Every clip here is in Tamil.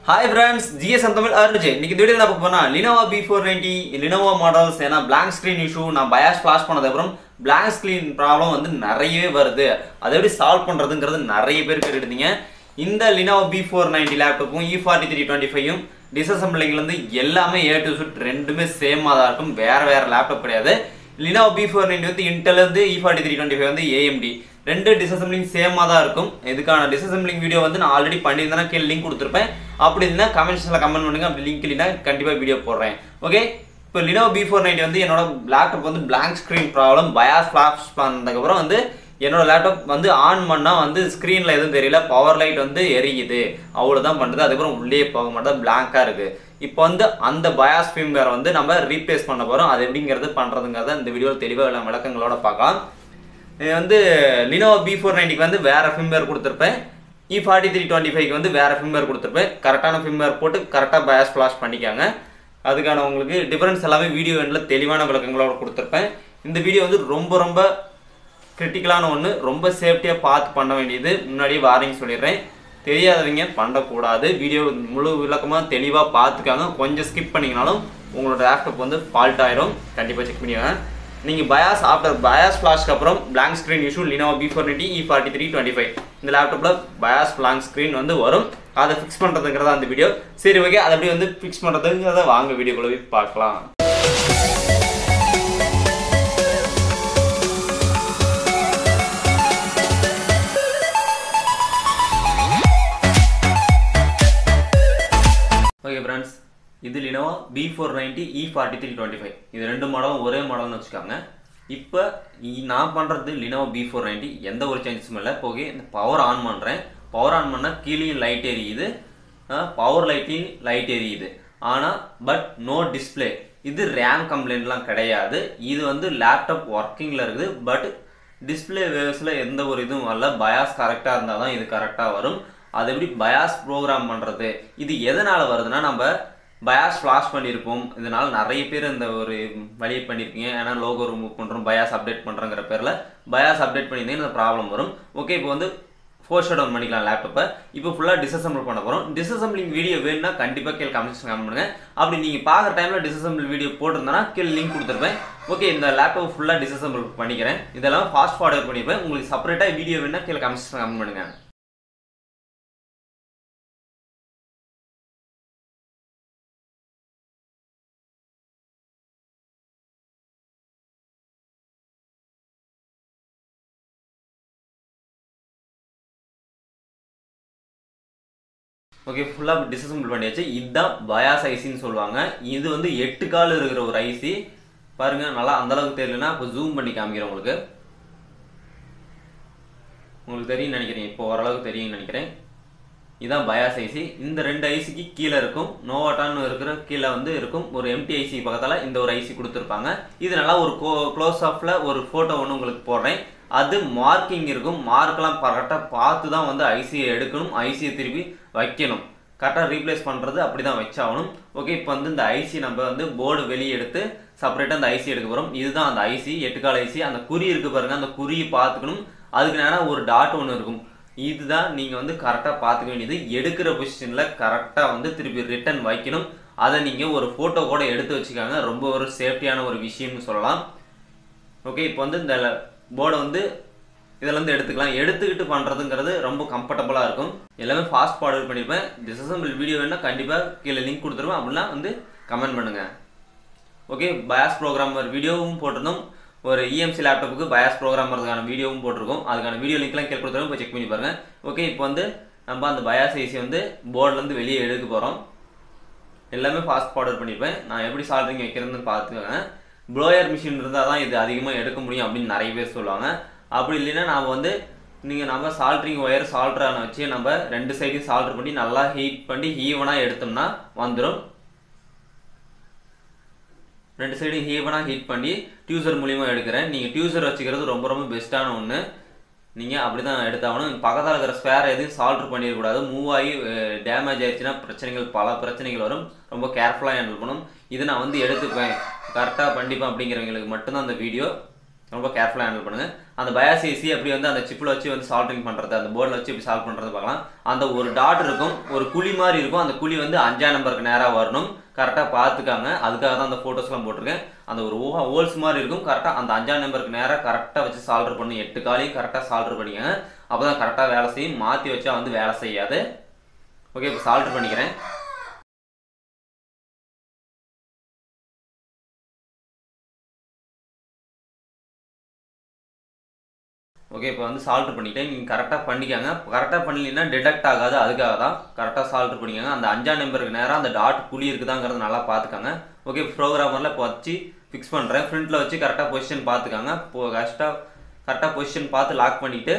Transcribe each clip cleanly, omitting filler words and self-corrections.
Hi friends, GS MrArunvijay. இன்னைக்கு இந்த வீடியோல நம்ம போனா lenovo B490 lenovo models ஏனா blank screen issue நான் BIOS flash பண்ணதுக்கு அப்புறம் blank screen problem வந்து நிறையவே வருது. அதை எப்படி சால்வ் பண்றதுங்கிறது நிறைய பேர் கேட்டிருந்தீங்க. இந்த lenovo B490 லேப்டாப்பும் E4325 ம் டிசாசெம்பிளிங்ல இருந்து எல்லாமே A to Z ரெண்டுமே சேமா தான் இருக்கும். வேற லேப்டாப் கிடையாது. lenovo B490 வந்து Intel இருந்து E4325 வந்து AMD ரெண்டு டிசாசெம்பிளிங் சேமா தான் இருக்கும். இதுக்கான டிசாசெம்பிளிங் வீடியோ வந்து நான் ஆல்ரெடி பண்ணியிருந்தேன்னா கீழே லிங்க் கொடுத்துருப்பேன். அப்படி இருந்தால் கமெண்ட்ஸில் கமெண்ட் பண்ணுங்க. அப்படி லிங்க் இல்லைன்னா கண்டிப்பாக வீடியோ போடுறேன். ஓகே, இப்போ lenovo B490 வந்து என்னோட லேப்டாப் வந்து blank screen problem BIOS flash பண்ணதுக்கப்புறம் வந்து என்னோட லேப்டாப் வந்து ஆன் பண்ணால் வந்து ஸ்க்ரீனில் எதுவும் தெரியல, பவர் லைட் வந்து எரியுது, அவ்வளோதான் பண்ணுறது. அதுக்கப்புறம் உள்ளே போக மாட்டேன், பிளாங்காக இருக்குது. இப்போ வந்து அந்த BIOS firmware வந்து நம்ம ரீப்ளேஸ் பண்ண போகிறோம். அது எப்படிங்கிறது பண்ணுறதுங்கிறத இந்த வீடியோவில் தெளிவாக விளக்கங்களோட பார்க்கலாம். இது வந்து lenovo B490 வந்து வேறு firmware கொடுத்துருப்பேன். E4325 வந்து வேறு firmware கொடுத்துருப்பேன். கரெக்டான firmware போட்டு கரெக்டாக BIOS ஃபிளாஷ் பண்ணிக்காங்க. அதுக்கான உங்களுக்கு டிஃபரன்ஸ் எல்லாமே வீடியோ எண்டில் தெளிவான விளக்கங்களோட கொடுத்துருப்பேன். இந்த வீடியோ வந்து ரொம்ப கிரிட்டிக்கலான ஒன்று, ரொம்ப சேஃப்டியாக பார்த்து பண்ண வேண்டியது. முன்னாடியே வார்னிங் சொல்லிடுறேன், தெரியாதவங்க பண்ணக்கூடாது. வீடியோ முழு விளக்கமாக தெளிவாக பார்த்துக்காங்க. கொஞ்சம் ஸ்கிப் பண்ணிங்கனாலும் உங்களோட லேப்டாப் வந்து ஃபால்ட் ஆயிரும். கண்டிப்பாக செக் பண்ணிடுங்க. நீங்கள் BIOS ஆஃப்டர் BIOS ஃபிளாஷ்க்கு அப்புறம் blank screen issue lenovo B490 E4325 இந்த லேப்டாப்பில் BIOS பிளாங்க் ஸ்க்ரீன் வந்து வரும். அதை ஃபிக்ஸ் பண்ணுறதுங்கிறதா அந்த வீடியோ. சரி, ஓகே, அதை அப்படி வந்து ஃபிக்ஸ் பண்ணுறதுங்கிறத வாங்க வீடியோக்குள்ள போய் பார்க்கலாம். ஓகே ஃப்ரெண்ட்ஸ், இது lenovo B490 E4325 இது ரெண்டு மாடலும் ஒரே மாடல்னு வச்சுக்காங்க. இப்போ நான் பண்ணுறது lenovo B490 எந்த ஒரு சேஞ்சஸும் இல்லை. போக இந்த பவர் ஆன் பண்ணுறேன். பவர் ஆன் பண்ணால் கீழேயும் லைட் எரியுது, பவர் லைட்லையும் லைட் எரியுது. ஆனால் பட் நோ டிஸ்பிளே. இது ரேம் கம்ப்ளைண்ட்லாம் கிடையாது. இது வந்து லேப்டாப் ஒர்க்கிங்கில் இருக்குது. பட் டிஸ்பிளே வேவ்ஸில் எந்த ஒரு இதுவும் வரல. BIOS கரெக்டாக இருந்தால் தான் இது கரெக்டாக வரும். அது எப்படி BIOS ப்ரோக்ராம் பண்ணுறது, இது எதனால் வருதுன்னா நம்ம BIOS ஃப்ளாஷ் பண்ணியிருப்போம். இதனால் நிறைய பேர் இந்த ஒரு வழியை பண்ணியிருக்கீங்க. ஏன்னா லோகோ ரிமூவ் பண்ணுறோம், BIOS அப்டேட் பண்ணுறங்கிற பேரில் BIOS அப்டேட் பண்ணியிருந்தீங்கன்னா இந்த ப்ராப்ளம் வரும். ஓகே, இப்போ வந்து ஃபோர் ஷட் டவுன் பண்ணிக்கலாம் லேப்டாப்பை. இப்போ ஃபுல்லாக டிஸ்அசெம்பிள் பண்ண போகிறோம். டிஸ்அசெம்பிளிங் வீடியோ வேணும்னா கண்டிப்பாக கீழே கமெண்ட்ஸ் கமெண்ட் பண்ணுங்கள். அப்படி நீங்கள் பார்க்குற டைமில் டிஸ்அசெம்பிள் வீடியோ போட்டிருந்தேன்னா கீழே லிங்க் கொடுத்துருப்பேன். ஓகே, இந்த லேப்டாப் ஃபுல்லாக டிஸ்அசெம்பிள் பண்ணிக்கிறேன். இதெல்லாம் ஃபாஸ்ட் ஃபார்வர்ட் பண்ணியிருப்பேன். உங்களுக்கு செப்பரேட்டாக வீடியோ வேணும்னா கீழே கமெண்ட்ஸ் கமெண்ட் பண்ணுங்கள். ஓகே, ஃபுல்லாக டிஸ்அசெம்பிள் பண்ணியாச்சு. இதுதான் BIOS ஐசின்னு சொல்லுவாங்க. இது வந்து 8 கால் இருக்கிற ஒரு ஐசி. பாருங்கள், நல்லா அந்தளவுக்கு தெரியலனா இப்போ ஜூம் பண்ணி காமிக்கிறேன். உங்களுக்கு தெரியும் நினைக்கிறேன். இப்போ ஓரளவுக்கு தெரியும் நினைக்கிறேன். இதுதான் BIOS ஐசி. இந்த ரெண்டு ஐசிக்கு கீழே இருக்கும், நோவாட்டான்னு இருக்கிற கீழே வந்து இருக்கும் ஒரு எம்டி ஐசி பக்கத்தில் இந்த ஒரு ஐசி கொடுத்துருப்பாங்க. இது நல்லா ஒரு க்ளோஸ் ஆஃபில் ஒரு ஃபோட்டோ ஒன்று உங்களுக்கு போடுறேன். அது மார்க்கிங் இருக்கும். மார்க்கெலாம் கரெக்டாக பார்த்து தான் வந்து ஐசியை எடுக்கணும், ஐசியை திருப்பி வைக்கணும். கரெக்டாக ரீப்ளேஸ் பண்ணுறது அப்படி தான் வச்சாகணும். ஓகே, இப்போ வந்து இந்த ஐசி நம்ம வந்து போர்டு வெளியே எடுத்து செப்பரேட்டாக அந்த ஐசி எடுக்க போகிறோம். இதுதான் அந்த ஐசி, 8 கால் ஐசி. அந்த குறி இருக்குது பாருங்கள், அந்த குறியை பார்த்துக்கணும். அதுக்கு நேரம் ஒரு டாட் ஒன்று இருக்கும். இதுதான் நீங்கள் வந்து கரெக்டாக பார்த்துக்க வேண்டியது. எடுக்கிற பொசிஷனில் கரெக்டாக வந்து திருப்பி ரிட்டன் வைக்கணும். அதை நீங்கள் ஒரு ஃபோட்டோ கூட எடுத்து வச்சுக்காங்க. ரொம்ப ஒரு சேஃப்டியான ஒரு விஷயம்னு சொல்லலாம். ஓகே, இப்போ வந்து இந்த போர்டை வந்து இதில் வந்து எடுத்துக்கலாம். எடுத்துக்கிட்டு பண்ணுறதுங்கிறது ரொம்ப கம்ஃபர்டபுளாக இருக்கும். எல்லாமே ஃபாஸ்ட் ஃபார்வர்ட் பண்ணியிருப்பேன். டிஸ்அசெம்பிள் வீடியோ வேணால் கண்டிப்பாக கீழே லிங்க் கொடுத்துருவேன். அப்படின்னா வந்து கமெண்ட் பண்ணுங்கள். ஓகே, BIOS ப்ரோக்ராமர் வீடியோவும் போட்டிருந்தோம். ஒரு EMC லேப்டாப்புக்கு BIOS ப்ரோக்ராமருக்கான வீடியோவும் போட்டிருக்கோம். அதுக்கான வீடியோ லிங்க்லாம் கீழே கொடுத்துருவோம், இப்போ செக் பண்ணி பாருங்கள். ஓகே, இப்போ வந்து நம்ம அந்த BIOS ஐசி வந்து போர்ட்லேருந்து வெளியே எடுக்க போகிறோம். எல்லாமே ஃபாஸ்ட் ஃபார்வர்ட் பண்ணியிருப்பேன். நான் எப்படி சால்ட்ரிங் வைக்கிறதுன்னு பார்த்துக்கோங்க. ப்ளோயர் மிஷின் இருந்தால் தான் இது அதிகமாக எடுக்க முடியும் அப்படின்னு நிறைய பேர் சொல்லுவாங்க. அப்படி இல்லைன்னா நாம் வந்து நம்ம சால்ட்ரிங் ஒயர் சால்ட்ரான வச்சு நம்ம ரெண்டு சைடையும் சால்ட்ரு பண்ணி நல்லா ஹீட் பண்ணி ஈவனாக எடுத்தோம்னா வந்துடும். ரெண்டு சைடும் ஈவனாக ஹீட் பண்ணி டியூசர் மூலியமாக எடுக்கிறேன். நீங்கள் டியூசர் வச்சுக்கிறது ரொம்ப பெஸ்ட்டான ஒன்று. நீங்கள் அப்படி தான் எடுத்தாகணும். பக்கத்தில் இருக்கிற ஸ்பேர் எதுவும் சால்ட்ரு பண்ணிடக்கூடாது. மூவ் ஆகி டேமேஜ் ஆயிடுச்சுன்னா பல பிரச்சனைகள் வரும். ரொம்ப கேர்ஃபுல்லாக ஹேண்டில் பண்ணணும். இது நான் வந்து எடுத்துப்பேன், கரெக்டாக பண்ணிப்பேன் அப்படிங்கிறவங்களுக்கு மட்டும்தான் அந்த வீடியோ. ரொம்ப கேர்ஃபுல்லாக ஹேண்டில் பண்ணுங்கள். அந்த பயாஸ் ஏசி எப்படி வந்து அந்த சிப்பில் வச்சு வந்து சால்ட்ரிங் பண்ணுறது, அந்த போர்டில் வச்சு எப்படி சால்வ் பண்ணுறது பார்க்கலாம். அந்த ஒரு டாட் இருக்கும், ஒரு குழி மாதிரி இருக்கும், அந்த குழி வந்து 5ஆம் நம்பருக்கு நேராக வரணும். கரெக்டாக பார்த்துக்காங்க. அதுக்காக தான் அந்த ஃபோட்டோஸ்லாம் போட்டிருக்கேன். அந்த ஒரு ஹோல்ஸ் மாதிரி இருக்கும், கரெக்டாக அந்த 5ஆம் நம்பருக்கு நேராக கரெக்டாக வச்சு சால்டர் பண்ணி 8 காலையும் கரெக்டாக சால்டர் பண்ணிக்கங்க. அப்போ தான் கரெக்டாக வேலை செய்யும். மாற்றி வச்சா வந்து வேலை செய்யாது. ஓகே, இப்போ சால்டர் பண்ணிக்கிறேன். ஓகே, இப்போ வந்து சால்டர் பண்ணிட்டேன். நீங்கள் கரெக்டாக பண்ணிக்கோங்க. கரெக்டாக பண்ணலைன்னா டிடெக்ட் ஆகாது, அதுக்காக தான் கரெக்டாக சால்டர் பண்ணிக்கோங்க. அந்த 5ஆம் நம்பருக்கு நேராக அந்த டாட் குழி இருக்குதாங்கிறது நல்லா பார்த்துக்காங்க. ஓகே, ப்ரோக்ராமரில் இப்போ வச்சு ஃபிக்ஸ் பண்ணுறேன். ஃப்ரண்ட்டில் வச்சு கரெக்டாக பொசிஷன் பார்த்துக்காங்க. இப்போ கரெக்டாக பொசிஷன் பார்த்து லாக் பண்ணிவிட்டு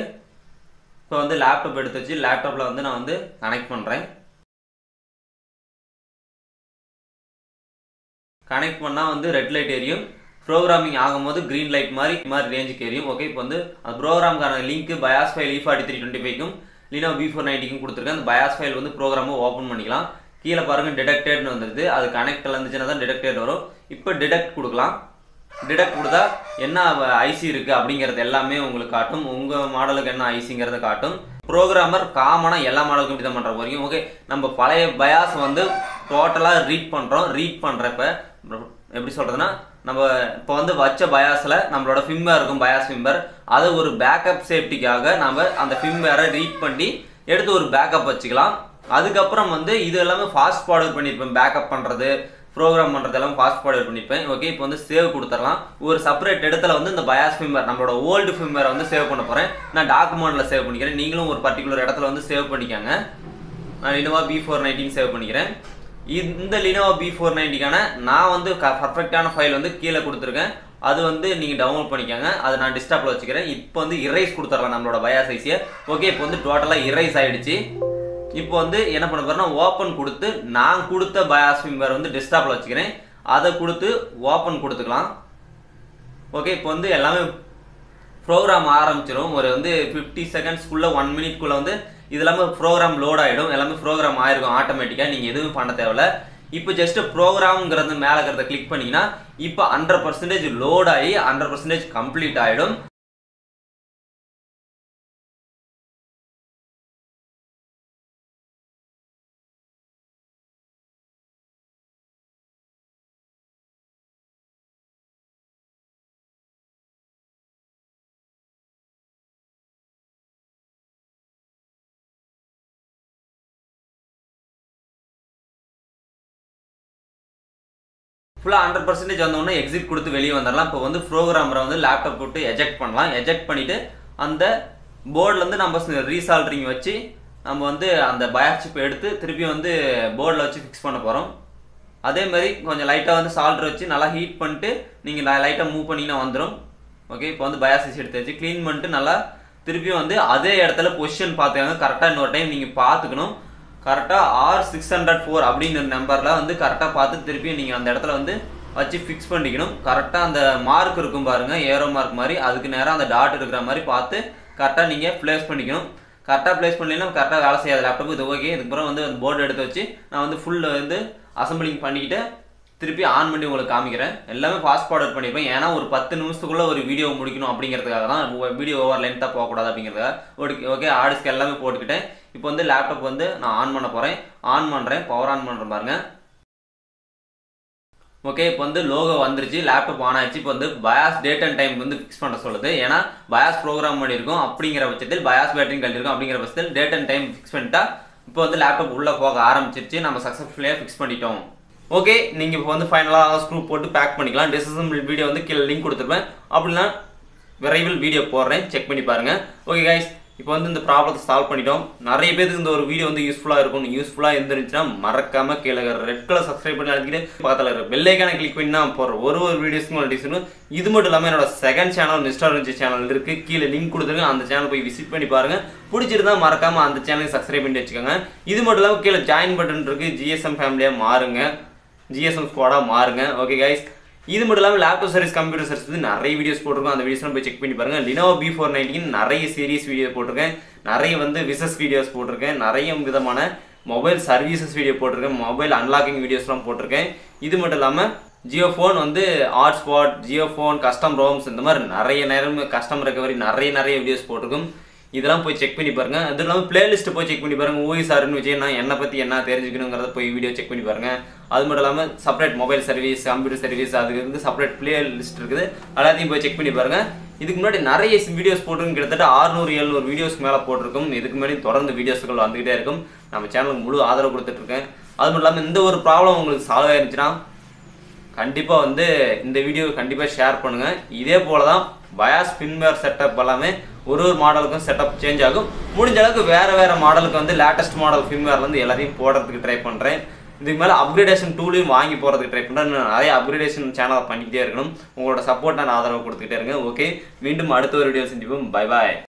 இப்போ வந்து லேப்டாப் எடுத்து வச்சு லேப்டாப்பில் வந்து நான் வந்து கனெக்ட் பண்ணுறேன். கனெக்ட் பண்ணால் வந்து ரெட் லைட் எரியும். ப்ரோக்ராமிங் ஆகும்போது க்ரீன் லைட் மாதிரி ரேஞ்சுக்கு எரியும். ஓகே, இப்போ வந்து அந்த ப்ரோக்ராமுக்கான லிங்க் பயாஸ் ஃபைல் E4325க்கும் lenovo B490க்கும் கொடுத்துருக்கேன். அந்த பயாஸ் ஃபைல் வந்து ப்ரோக்ராமை ஓப்பன் பண்ணிக்கலாம். கீழே பாருங்கள் டிடெக்டட்னு வந்துடுது. அது கனெக்டில் இருந்துச்சுன்னா தான் டிடெக்டட் வரும். இப்போ டிடெக்ட் கொடுக்கலாம். டிடெக்ட் கொடுத்தா என்ன ஐசி இருக்குது அப்படிங்கிறது எல்லாமே உங்களுக்கு காட்டும். உங்கள் மாடலுக்கு என்ன ஐசிங்கிறத காட்டும். ப்ரோக்ராமர் காமனாக எல்லா மாடலுக்கும் இப்படி தான் பண்ணுற போகிறீங்க. ஓகே, நம்ம பழைய பயாஸ் வந்து டோட்டலாக ரீட் பண்ணுறோம். ரீட் பண்ணுறப்ப எப்படி சொல்கிறதுனா, நம்ம இப்போ வந்து வச்ச பயாஸில் நம்மளோட ஃபிம்வேர் இருக்கும், பயாஸ் ஃபிம்வேர். அதை ஒரு பேக்கப் சேஃப்டிக்காக நம்ம அந்த ஃபிம்வேரை ரீட் பண்ணி எடுத்து ஒரு பேக்கப் வச்சுக்கலாம். அதுக்கப்புறம் வந்து இது எல்லாமே ஃபாஸ்ட் ஃபார்வர்ட் பண்ணியிருப்பேன். பேக்கப் பண்ணுறது, ப்ரோக்ராம் பண்ணுறது எல்லாம் ஃபாஸ்ட் ஃபார்வர்ட் பண்ணியிருப்பேன். ஓகே, இப்போ வந்து சேவ் கொடுத்துடலாம். ஒரு செப்பரேட் இடத்துல வந்து இந்த பயாஸ் ஃபிம்வேர், நம்மளோட ஓல்டு ஃபிம்வேரை வந்து சேவ் பண்ண போகிறேன். நான் டாக்குமெண்ட்டில் சேவ் பண்ணிக்கிறேன். நீங்களும் ஒரு பர்டிகுலர் இடத்துல வந்து சேவ் பண்ணிக்கோங்க. நான் lenovo B490 சேவ் பண்ணிக்கிறேன். இந்த lenovo B490க்கான நான் வந்து பர்ஃபெக்டான ஃபைல் வந்து கீழே கொடுத்துருக்கேன். அது வந்து நீங்கள் டவுன்லோட் பண்ணிக்கோங்க. அதை நான் டெஸ்க்டாப்பில் வச்சுக்கிறேன். இப்போ வந்து இரைஸ் கொடுத்துடலாம் நம்மளோட பயாஸ் ஐசியை. ஓகே, இப்போ வந்து டோட்டலாக இரைஸ் ஆகிடுச்சு. இப்போ வந்து என்ன பண்ண போறேன்னா, ஓப்பன் கொடுத்து நான் கொடுத்த பயாஸ் ஃபிம்வேர் வந்து டெஸ்க்டாப்பில் வச்சுக்கிறேன். அதை கொடுத்து ஓப்பன் கொடுத்துக்கலாம். ஓகே, இப்போ வந்து எல்லாமே ப்ரோக்ராம் ஆரம்பிச்சிடும். ஒரு வந்து 50 செகண்ட்ஸ்க்குள்ளே 1 மினிட்குள்ளே வந்து இது எல்லாமே ப்ரோக்ராம் லோட் ஆகிடும். எல்லாமே ப்ரோக்ராம் ஆயிருக்கும் ஆட்டோமேட்டிக்காக. நீங்கள் எதுவும் பண்ண தேவையில்ல. இப்போ ஜஸ்ட் ப்ரோக்ராம்ங்கிறது மேலே இருக்கிறத கிளிக் பண்ணிங்கன்னா இப்போ 100% லோட் ஆகி 100% கம்ப்ளீட் ஆகிடும். ஃபுல்லாக 100% வந்தோடனே எக்ஸிட் கொடுத்து வெளியே வந்துடலாம். இப்போ வந்து ப்ரோக்ராமரை வந்து லேப்டாப் போட்டு எஜெக்ட் பண்ணலாம். எஜெக்ட் பண்ணிவிட்டு அந்த போர்டிலேருந்து நம்ம ரீசால்ட்ரிங் வச்சு நம்ம வந்து அந்த பயாஸ் சிப் எடுத்து திருப்பி வந்து போர்டில் வச்சு ஃபிக்ஸ் பண்ண போகிறோம். அதே மாதிரி கொஞ்சம் லைட்டாக வந்து சால்டர் வச்சு நல்லா ஹீட் பண்ணிட்டு நீங்கள் லைட்டாக மூவ் பண்ணிங்கன்னா வந்துடும். ஓகே, இப்போ வந்து பயாஸ் ஐசி எடுத்து வச்சு க்ளீன் பண்ணிட்டு நல்லா திருப்பியும் வந்து அதே இடத்துல பொசிஷன் பார்த்துக்காங்க. கரெக்டாக இன்னொரு டைம் நீங்கள் பார்த்துக்கணும். கரெக்டாக R604 அப்படிங்கிற நம்பரில் வந்து கரெக்டாக பார்த்து திருப்பியும் நீங்கள் அந்த இடத்துல வந்து வச்சு ஃபிக்ஸ் பண்ணிக்கணும். கரெக்டாக அந்த மார்க் இருக்கும் பாருங்கள், ஏரோ மார்க் மாதிரி, அதுக்கு நேராக அந்த டாட் இருக்கிற மாதிரி பார்த்து கரெக்டாக நீங்கள் ப்ளேஸ் பண்ணிக்கணும். கரெக்டாக ப்ளேஸ் பண்ணலைன்னா கரெக்டாக வேலை செய்யாது லேப்டாப். இது ஓகே. இதுக்கப்புறம் வந்து அந்த போர்டு எடுத்து வச்சு நான் வந்து ஃபுல் வந்து அசம்பிளிங் பண்ணிக்கிட்டு திருப்பி ஆன் பண்ணி உங்களுக்கு காமிக்கிறேன். எல்லாமே ஃபாஸ்ட் ஃபார்வர்ட் பண்ணியிருப்பேன். ஏன்னா ஒரு 10 நிமிஷத்துக்குள்ளே ஒரு வீடியோ முடிக்கணும் அப்படிங்கிறதுக்காக தான். வீடியோ ஓவர் லென்த்தாக போகக்கூடாது அப்படிங்கிறதுக்காக. ஓகே, ஆடிஸ்க்கு எல்லாமே போட்டுக்கிட்டேன். இப்போ வந்து லேப்டாப் வந்து நான் ஆன் பண்ண போகிறேன். ஆன் பண்ணுறேன், பவர் ஆன் பண்ணுறேன் பாருங்க. ஓகே, இப்போ வந்து லோகோ வந்துருச்சு, லேப்டாப் ஆன் ஆயிடுச்சு. இப்போ வந்து பயாஸ் டேட் அண்ட் டைம் வந்து ஃபிக்ஸ் பண்ண சொல்லுது. ஏன்னா பயாஸ் ப்ரோக்ராம் பண்ணியிருக்கோம் அப்படிங்கிற பட்சத்தில், பயாஸ் பேட்டரியும் கழிச்சிருக்கோம் அப்படிங்கிற பட்சத்தில் டேட் அண்ட் டைம் ஃபிக்ஸ் பண்ணிட்டா இப்போ வந்து லேப்டாப் உள்ளே போக ஆரம்பிச்சிருச்சு. நம்ம சக்ஸஸ்ஃபுல்லாக ஃபிக்ஸ் பண்ணிட்டோம். ஓகே, நீங்கள் இப்போ வந்து ஃபைனலாக ஸ்க்ரூ போட்டு பேக் பண்ணிக்கலாம். டிஸ்அசம்பிள் வீடியோ வந்து கீழே லிங்க் கொடுத்துருப்பேன். அப்படின்னா விரைவில் வீடியோ போடுறேன், செக் பண்ணி பாருங்கள். ஓகே கைஸ், இப்போ வந்து இந்த ப்ராப்ளத்தை சால்வ் பண்ணிட்டோம். நிறைய பேருக்கு இந்த ஒரு வீடியோ வந்து யூஸ்ஃபுல்லாக இருக்கும். யூஸ்ஃபுல்லாக இருந்துருந்துச்சுன்னா மறக்காமல் கீழே ரெட் கலர் சப்ஸ்கிரைப் பண்ணி அழுத்திட்டு பக்கத்தில் இருக்கிற பெல் ஐகானை கிளிக் பண்ணி நான் போடுற ஒரு வீடியோஸ்க்கும் நோட்டிஃபிகேஷன். இது மட்டும் இல்லாமல் என்னோட செகண்ட் சேனல் MrArunvijay Channel இருக்குது, கீழே லிங்க் கொடுத்துருங்க. அந்த சேனல் போய் விசிட் பண்ணி பாருங்கள். பிடிச்சிருந்தா மறக்காமல் அந்த சேனலுக்கு சப்ஸ்கிரைப் பண்ணி வச்சுக்கோங்க. இது மட்டும் இல்லாமல் கீழே ஜாயின் பட்டன் இருக்குது. GSM ஃபேமிலியாக மாறுங்க, GSM ஸ்குவாடாக மாறுங்க. ஓகே கைஸ், இது மட்டும் இல்லாமல் லேப்டாப் சர்வீஸ், கம்ப்யூட்டர் சர்வீஸ் வந்து நிறைய வீடியோஸ் போட்டிருக்கோம். அந்த வீடியோஸ்லாம் போய் செக் பண்ணி பாருங்கள். lenovo B490 நிறைய சீரியஸ் வீடியோ போட்டிருக்கேன். நிறைய வந்து விசஸ் வீடியோஸ் போட்டிருக்கேன். நிறைய விதமான மொபைல் சர்வீசஸ் வீடியோ போட்டிருக்கேன். மொபைல் அன்லாக்கிங் வீடியோஸ்லாம் போட்டிருக்கேன். இது மட்டும் இல்லாமல் ஜியோ ஃபோன் வந்து hotspot, Jio phone, custom ROMs இந்த மாதிரி நிறைய நேரம் கஸ்டம் ரெக்கவரி நிறைய வீடியோஸ் போட்டிருக்கும். இதெல்லாம் போய் செக் பண்ணி பாருங்க. அது இல்லாமல் பிளேலிஸ்ட் போய் செக் பண்ணி பாருங்க. ஊய் சார்னு விஜய் நான் என்னை பற்றி என்ன தெரிஞ்சுக்கணுங்கிறத போய் வீடியோ செக் பண்ணி பாருங்க. அது மட்டும் இல்லாமல் separate mobile service, computer service, அதுக்கு வந்து செப்பரேட் பிளேலிஸ்ட் இருக்குது. எல்லாத்தையும் போய் செக் பண்ணி பாருங்க. இதுக்கு முன்னாடி நிறைய வீடியோஸ் போட்டிருக்கும். கிட்டத்தட்ட 600-700 வீடியோஸ்க்கு மேலே போட்டிருக்கும். இதுக்கு முன்னாடி தொடர்ந்து வீடியோஸ்கள் வந்துகிட்டே இருக்கும். நம்ம சேனலுக்கு முழு ஆதரவு கொடுத்துட்ருக்கேன். அது மட்டும் இல்லாமல் இந்த ஒரு ப்ராப்ளம் உங்களுக்கு சால்வ் ஆயிருந்துச்சுன்னா கண்டிப்பாக வந்து இந்த வீடியோ கண்டிப்பாக ஷேர் பண்ணுங்கள். இதே போல தான் பயாஸ் ஃபிர்ம்வேர் செட்டப் எல்லாமே ஒரு மாடலுக்கும் செட்டப் சேஞ்ச் ஆகும். முடிஞ்ச அளவுக்கு வேறு மாடலுக்கு வந்து லேட்டஸ்ட் மாடல் ஃபிர்ம்வேர் வந்து எல்லாத்தையும் போடுறதுக்கு ட்ரை பண்ணுறேன். இதுக்கு மேலே அப்கிரேடேஷன் டூலையும் வாங்கி போகிறதுக்கு ட்ரை பண்ணுறேன். நிறைய அப்கிரேடேஷன் சேனல் பண்ணிக்கிட்டே இருக்கணும். உங்களோட சப்போர்ட் நான் ஆதரவு கொடுத்துக்கிட்டே இருங்க. ஓகே, மீண்டும் அடுத்த ஒரு வீடியோ செஞ்சுப்போம். Bye bye.